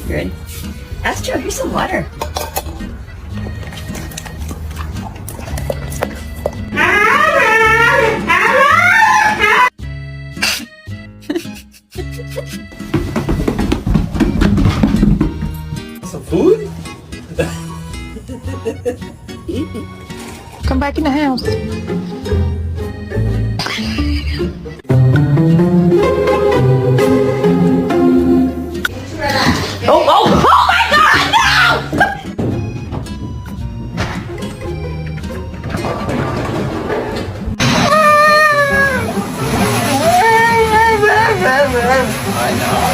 Good. Astro, here's some water. Some food? Come back in the house. Oh my God, no! I know.